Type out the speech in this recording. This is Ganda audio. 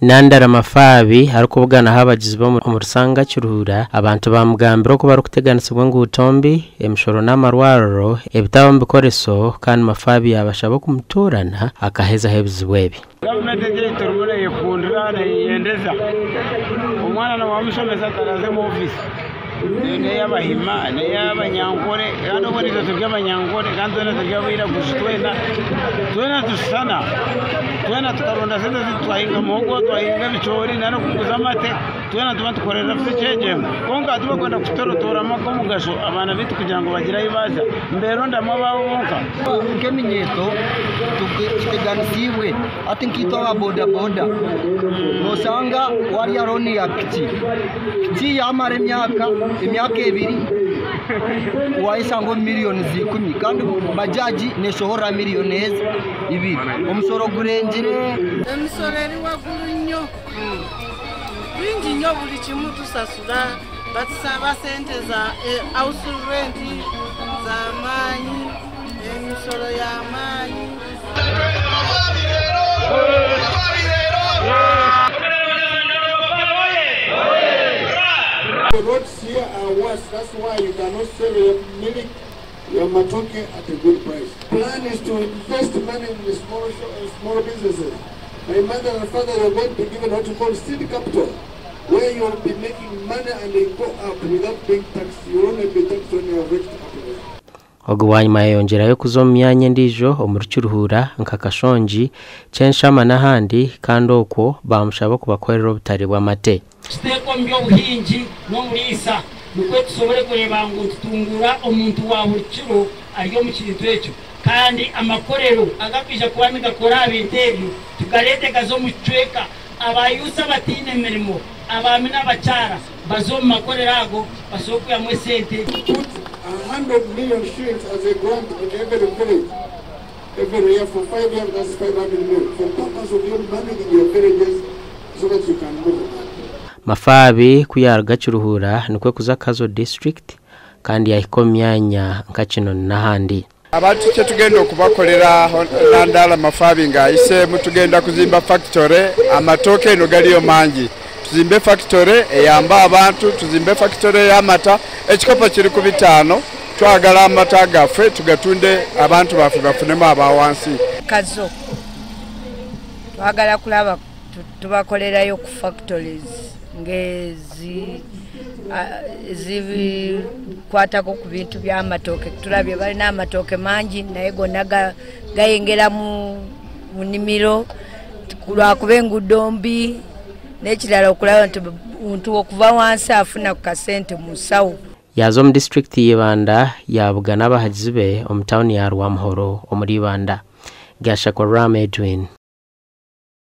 Nandara Mafabi hariko bugana habagize bo mu rusanga cyuruhura abantu bamugambira ko bari kuteganisibwa ngo utombi emshoro n'amarwaro ebitabo mbikoreso kandi Mafabi yabashaba kumutorana akaheza hebizwebi. Government director mure yekundira na yendeza umwana na wamusomeza karaze mu office ne yabahima ne yabanyankore kandi ubonizo tuby'abanyankore kandi tubyabira gusitwena twena tusana twena tukaronda sente zitwahinga muhogo twahinga bicori nano kuzamate twena tuba tukorera ficeje konka tuba kwenda kutorotora mako mugasho abana bitu kugira ngo bagira ibaza mbero ndamwe babonka nkeminyeto tukiganisibwe ati nkito wa boda boda nosanga wari yaroni ya kiti yamare imyaka ebiri wayisango miliyoni 10 kandi bajaji neshohora miliyoni 2 umusoro gurengere emisoreri wagurunyo bingi nyo buli kimu tusasura batusaba sente za house rent za manyi emisoro ya manyi. The roads here are worse, that's why you cannot sell your milk, your matoke at a good price. Plan is to invest money in the small businesses. My mother and father are going to be given what you call seed capital, where you will be making money and they go up without being taxed. You will only be taxed when you have reached capital. Ogwanyuma yongerayo kuzomyanye ndijo omurucyuruhura nkakashonji censhama n'ahandi kandi okwo bamushaba kubakorera obutari bw'amate. Steko mbyo buhinji no murisa nukwe tusobore kureba ngo tutungura omuntu wa burukiro ariyo mu kintu ekyo kandi amakorero agapisha kubamiga kora abintebyo tugarete gazo mucweka abayusa batine mirimo abami n'abacara bazo makorero ago basokuya mu sente. 100 million shillings as a grant in every village every year for 5 years. That's 500 million for purpose of your money in your villages so that you can move on. Mafabi kuyarga cyuruhura nikwe kuzakazo district kandi yahikomyanya nkakino n'ahandi. Abantu cyo tugenda kubakorera Nandara Mafabi ngayise mutugenda kuzimba factory amatoke no galiyo mangi tuzimbe factory eyamba abantu tuzimbe factory y'amata ekikopo kiri ku 5 twagala amata gafe tugatunde abantu bafe bafunemo abawansi kazo twagala kulaba tubakolerayo ku factories ngezi zivi kwatako ku bintu by'amatoke tulabye bali n'amatoke mangi naye gonna gayengera mu nimiro kulwa kubengudombi n'ekirala okulaba nti omuntu okuva wansi afuna ku kasente mu sawo. Yazo mu district y'Ibanda yabugana abahagizi be omu town ya Rwamuhoro omuri Ibanda. Gashakwa Ram Edwin.